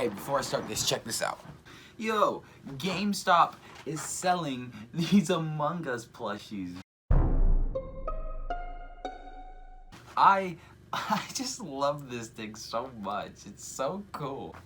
Hey, before I start this, check this out. Yo, GameStop is selling these Among Us plushies. I just love this thing so much. It's so cool.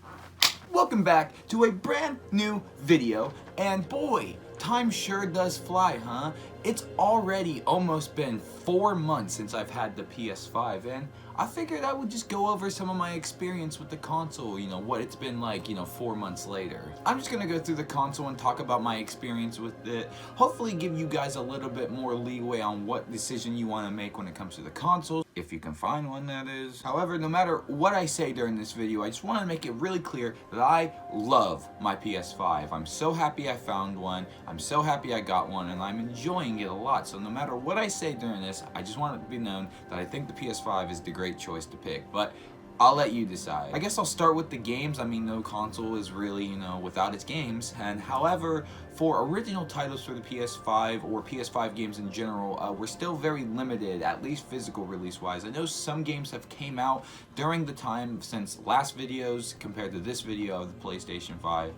Welcome back to a brand new video, and boy, time sure does fly, huh? It's already almost been 4 months since I've had the PS5, and I figured I would just go over some of my experience with the console, what it's been like, 4 months later. I'm just gonna go through the console and talk about my experience with it, hopefully give you guys a little bit more leeway on what decision you want to make when it comes to the console, if you can find one, that is. However, no matter what I say during this video, I just want to make it really clear that I love my PS5. I'm so happy I found one, I'm so happy I got one, and I'm enjoying it a lot. So no matter what I say during this, I just want it to be known that I think the PS5 is the great choice to pick. But I'll let you decide. I guess I'll start with the games. I mean, no console is really, without its games. And however, for original titles for the PS5 or PS5 games in general, we're still very limited, at least physical release-wise. I know some games have came out during the time since last videos compared to this video of the PlayStation 5.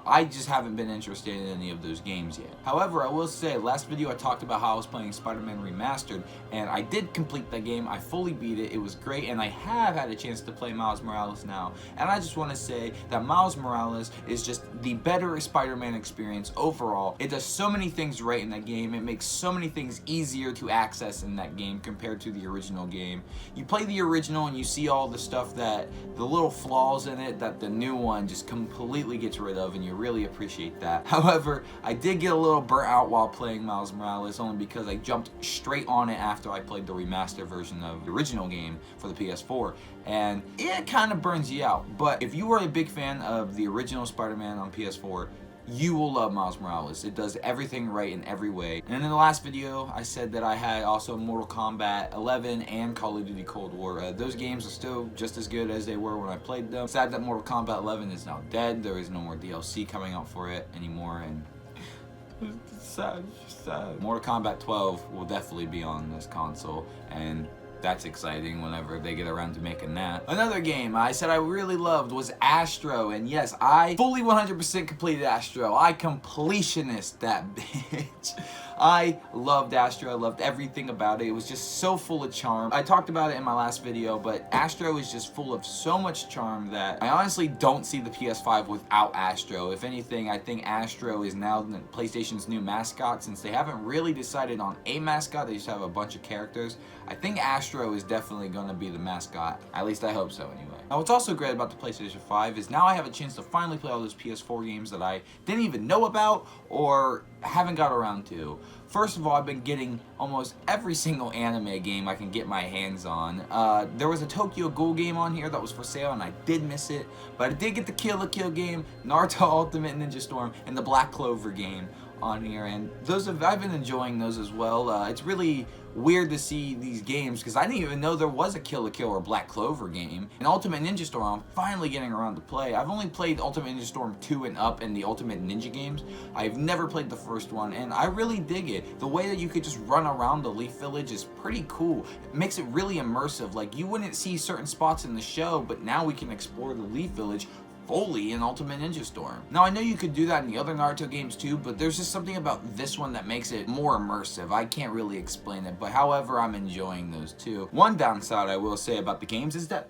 I just haven't been interested in any of those games yet. However, I will say, last video I talked about how I was playing Spider-Man Remastered, and I did complete that game. I fully beat it. It was great, and I have had a chance to play Miles Morales now. And I just want to say that Miles Morales is just the better Spider-Man experience overall. It does so many things right in that game. It makes so many things easier to access in that game compared to the original game. You play the original and you see all the stuff that, the little flaws in it that the new one just completely gets rid of, and you really appreciate that. However, I did get a little burnt out while playing Miles Morales, only because I jumped straight on it after I played the remastered version of the original game for the PS4, and it kind of burns you out. But if you are a big fan of the original Spider-Man on PS4, you will love Miles Morales. It does everything right in every way. And in the last video, I said that I had also Mortal Kombat 11 and Call of Duty Cold War. Those games are still just as good as they were when I played them. Sad that Mortal Kombat 11 is now dead. There is no more DLC coming out for it anymore, and it's sad, it's just sad. Mortal Kombat 12 will definitely be on this console, and that's exciting whenever they get around to making that. Another game I said I really loved was Astro, and yes, I fully 100% completed Astro. I completionist that bitch. I loved Astro. I loved everything about it. It was just so full of charm. I talked about it in my last video, but Astro is just full of so much charm that I honestly don't see the PS5 without Astro. If anything, I think Astro is now PlayStation's new mascot, since they haven't really decided on a mascot. They just have a bunch of characters. I think Astro is definitely going to be the mascot. At least I hope so anyway. Now, what's also great about the PlayStation 5 is now I have a chance to finally play all those PS4 games that I didn't even know about or haven't got around to. First of all, I've been getting almost every single anime game I can get my hands on. There was a Tokyo Ghoul game on here that was for sale, and I did miss it, but I did get the Kill la Kill game, Naruto Ultimate Ninja Storm, and the Black Clover game on here, and I've been enjoying those as well. It's really weird to see these games because I didn't even know there was a Kill la Kill or Black Clover game. And Ultimate Ninja Storm, I'm finally getting around to play. I've only played Ultimate Ninja Storm 2 and up in the Ultimate Ninja games. I've never played the first one, and I really dig it. The way that you could just run around the Leaf Village is pretty cool. It makes it really immersive. Like, you wouldn't see certain spots in the show, but now we can explore the Leaf Village fully in Ultimate Ninja Storm. Now, I know you could do that in the other Naruto games too, but there's just something about this one that makes it more immersive. I can't really explain it, but however, I'm enjoying those too. One downside I will say about the games is that,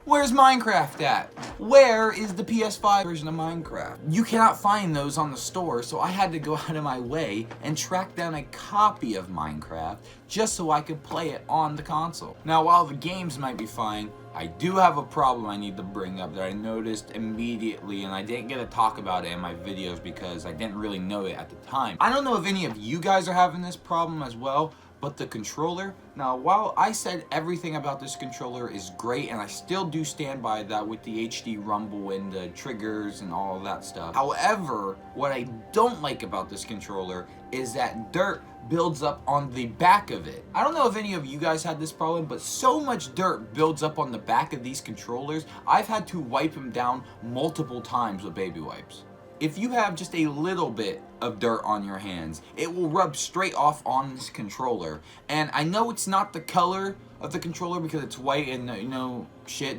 where's Minecraft at? Where is the PS5 version of Minecraft? You cannot find those on the store, so I had to go out of my way and track down a copy of Minecraft just so I could play it on the console. Now, while the games might be fine, I do have a problem I need to bring up that I noticed immediately, and I didn't get to talk about it in my videos because I didn't really know it at the time. I don't know if any of you guys are having this problem as well, but the controller. Now, while I said everything about this controller is great, and I still do stand by that with the HD rumble and the triggers and all of that stuff. However, what I don't like about this controller is that dirt builds up on the back of it. I don't know if any of you guys had this problem, but so much dirt builds up on the back of these controllers, I've had to wipe them down multiple times with baby wipes. if you have just a little bit of dirt on your hands, it will rub straight off on this controller. And I know it's not the color of the controller because it's white and, you know,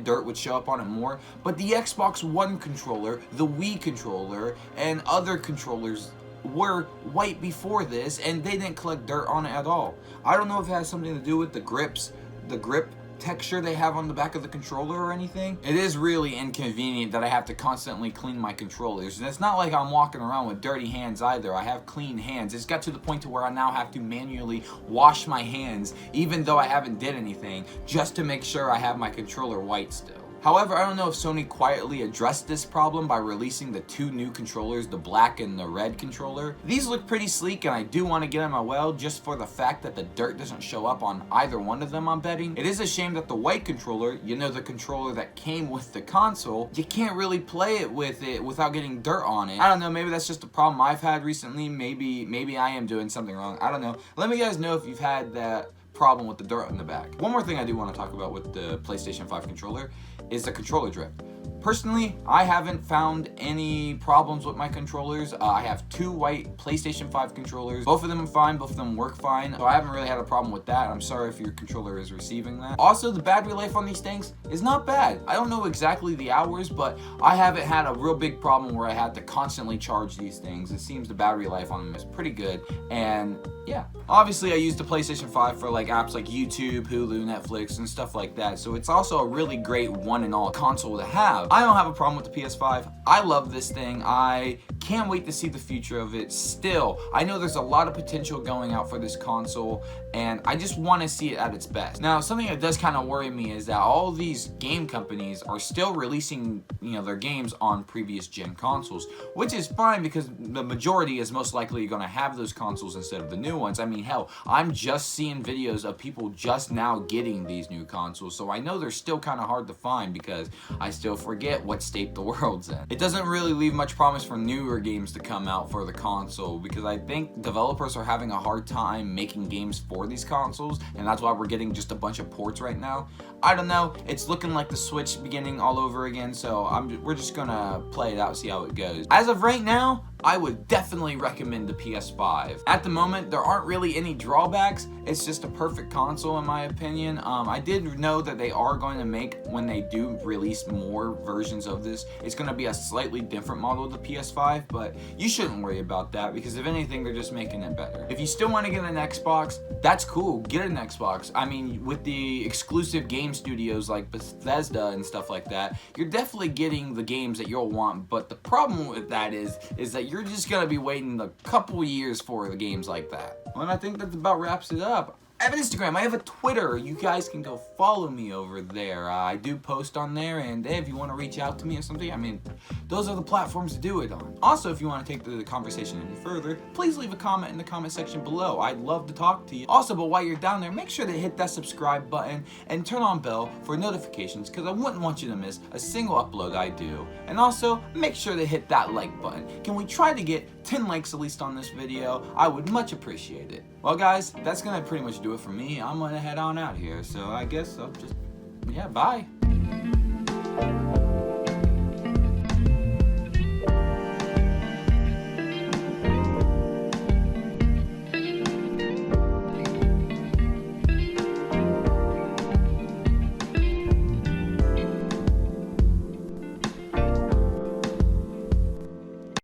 dirt would show up on it more, but the Xbox One controller, the Wii controller, and other controllers were white before this, and they didn't collect dirt on it at all. I don't know if it has something to do with the grip texture they have on the back of the controller or anything. It is really inconvenient that I have to constantly clean my controllers, and it's not like I'm walking around with dirty hands either. I have clean hands. It's got to the point to where I now have to manually wash my hands even though I haven't did anything, just to make sure I have my controller white still. However, I don't know if Sony quietly addressed this problem by releasing the two new controllers, the black and the red controller. These look pretty sleek, and I do want to get them as well, just for the fact that the dirt doesn't show up on either one of them, I'm betting. It is a shame that the white controller, you know, the controller that came with the console, you can't really play it without getting dirt on it. I don't know, maybe that's just a problem I've had recently. Maybe I am doing something wrong. I don't know. Let me guys know if you've had that problem with the dirt in the back. One more thing I do want to talk about with the PlayStation 5 controller is the controller drift. Personally, I haven't found any problems with my controllers. I have two white PlayStation 5 controllers. Both of them are fine, both of them work fine, so I haven't really had a problem with that. I'm sorry if your controller is receiving that. Also, the battery life on these things is not bad. I don't know exactly the hours, but I haven't had a real big problem where I had to constantly charge these things. It seems the battery life on them is pretty good, and yeah. Obviously, I use the PlayStation 5 for like apps like YouTube, Hulu, Netflix, and stuff like that, so it's also a really great one-and-all console to have. I don't have a problem with the PS5. I love this thing. I can't wait to see the future of it. Still, I know there's a lot of potential going out for this console, and I just want to see it at its best. Now, something that does kind of worry me is that all these game companies are still releasing, you know, their games on previous gen consoles, which is fine because the majority is most likely going to have those consoles instead of the new ones. I mean, hell, I'm just seeing videos of people just now getting these new consoles, so I know they're still kind of hard to find because I still forget what state the world's in. It doesn't really leave much promise for newer games to come out for the console because I think developers are having a hard time making games for these consoles, and that's why we're getting just a bunch of ports right now. I don't know, it's looking like the Switch beginning all over again, so we're just gonna play it out, see how it goes. As of right now, I would definitely recommend the PS5. At the moment, there aren't really any drawbacks. It's just a perfect console in my opinion. I did know that they are going to make, when they do release more versions of this, it's going to be a slightly different model of the PS5, but you shouldn't worry about that because if anything, they're just making it better. If you still want to get an Xbox, that's cool. Get an Xbox. I mean, with the exclusive game studios like Bethesda and stuff like that, you're definitely getting the games that you'll want, but the problem with that is that you're just gonna be waiting a couple years for the games like that. Well, and I think that about wraps it up. I have an Instagram, I have a Twitter. You guys can go follow me over there. I do post on there, and if you want to reach out to me or something, I mean, those are the platforms to do it on. Also, if you want to take the conversation any further, please leave a comment in the comment section below. I'd love to talk to you. Also, but while you're down there, make sure to hit that subscribe button and turn on bell for notifications because I wouldn't want you to miss a single upload I do. And also, make sure to hit that like button. Can we try to get 10 likes at least on this video? I would much appreciate it. Well guys, that's gonna pretty much do it for me. I'm gonna head on out here, so I guess I'll just, yeah, bye.